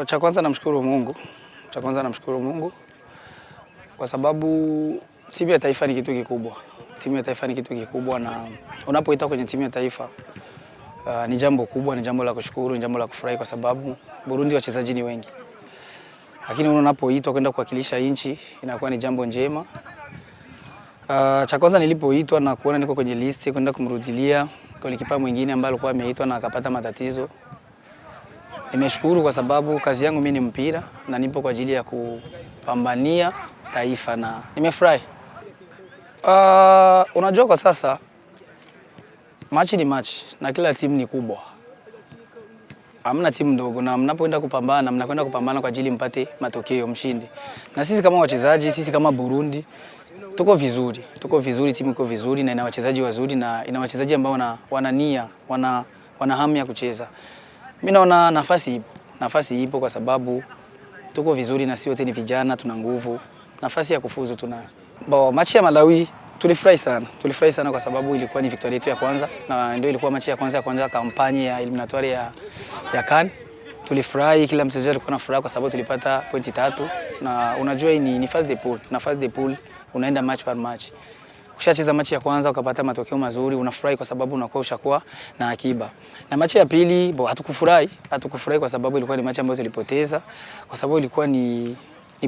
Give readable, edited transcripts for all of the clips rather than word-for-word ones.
Cha kwanza namshukuru Mungu. Kwa sababu timu ya taifa ni kitu kikubwa. Timu ya taifa ni kitu kikubwa na unapoita kwenye timu ya taifa ni jambo kubwa, ni jambo la kushukuru, ni jambo la kufurahi kwa sababu Burundi wachezaji ni wengi. Lakini unapoitwa kwenda kuwakilisha nchi inakuwa ni jambo njema. Cha kwanza nilipoitwa na kuona niko kwenye list kwenda kumrudilia golikipa mwingine ambaye alikuwa ameitwa na akapata matatizo. Nimeshukuru kwa sababu kazi yangu mimi ni mpira na nipo kwa ajili ya kupambania taifa na nimefurahi. Unajua kwa sasa match ni match na kila timu ni kubwa. Hamna timu ndogo na mnapoenda kupambana, mnakwenda kupambana kwa ajili mpate matokeo mshindi. Na sisi kama wachezaji, sisi kama Burundi tuko vizuri, timu iko vizuri na ina wachezaji wazuri na ina wachezaji ambao wana nia, wana hamu ya kucheza. Mimi naona nafasi ipo kwa sababu tuko vizuri na sisi wote ni vijana, tuna nguvu. Nafasi ya kufuzu tunayo. Machi ya Malawi tulifurahi sana kwa sababu ilikuwa ni victory yetu ya kwanza na ndio ilikuwa machi ya kwanza kampanya ya eliminatoire ya CAN. Tulifurahi, kila mchezaji alikuwa na furaha kwa sababu tulipata pointi 3 na unajua ni phase de pool, na phase de pool unaenda match par match. Ukishacheza machi ya kwanza ukapata matokeo mazuri, unafurahi kwa sababu unakuwa ushakuwa na akiba. Na machi ya pili hatukufurahi kwa sababu ilikuwa ni machi ambayo tulipoteza, kwa sababu ilikuwa ni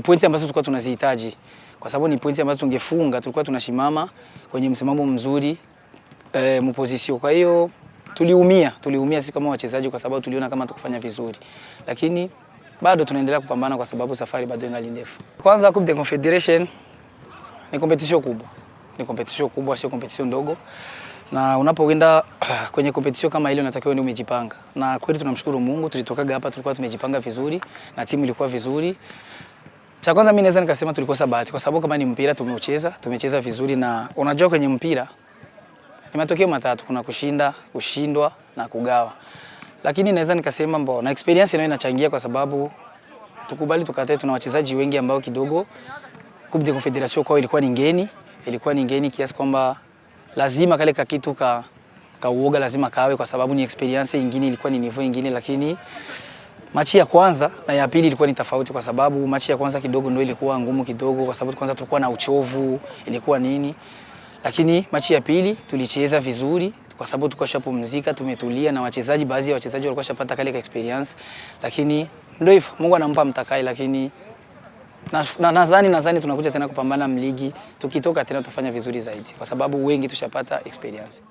pointi ambazo tulikuwa tunazihitaji. Kwa sababu ni pointi ambazo tungefunga, tulikuwa tunashimama kwenye msimamo mzuri mposition. Kwa hiyo tuliumia sisi kama wachezaji kwa sababu tuliona kama tukufanya vizuri. Lakini bado tunaendelea kupambana kwa sababu safari bado ingali ndefu. Kwanza Coupe de Confederation ni competition kubwa, sio competition ndogo. Na unapoenda kwenye competition kama ile unatakiwa ni umejipanga. Na kweli tunamshukuru Mungu, tulitokaga hapa tulikuwa tumejipanga vizuri na timu ilikuwa vizuri. Cha kwanza mimi naweza nikasema tulikosa bahati kwa sababu kama ni mpira tumecheza vizuri na unajua kwenye mpira ni matokeo matatu, kuna kushinda, kushindwa na kugawa. Lakini naweza nikasema na experience nayo inachangia kwa sababu tukubali tukatae, tuna wachezaji wengi ambao kidogo Coupe de Confederation kwao ilikuwa ni ngeni kiasi kwamba lazima kale kakitu uoga lazima kawe kwa sababu ni experience nyingine, ilikuwa ni niveau nyingine. Lakini machi ya kwanza na ya pili ilikuwa ni tofauti kwa sababu machi ya kwanza kidogo ndio ilikuwa ngumu kidogo kwa sababu kwanza tulikuwa na uchovu, ilikuwa nini. Lakini machi ya pili tulicheza vizuri kwa sababu tulikuwa shapumzika, tumetulia na baadhi ya wachezaji walikuwa shapata kale experience. Lakini ndio hivyo, Mungu anampa mtakai. Lakini nadhani tunakuja tena kupambana mligi, tukitoka tena tutafanya vizuri zaidi kwa sababu wengi tushapata experience.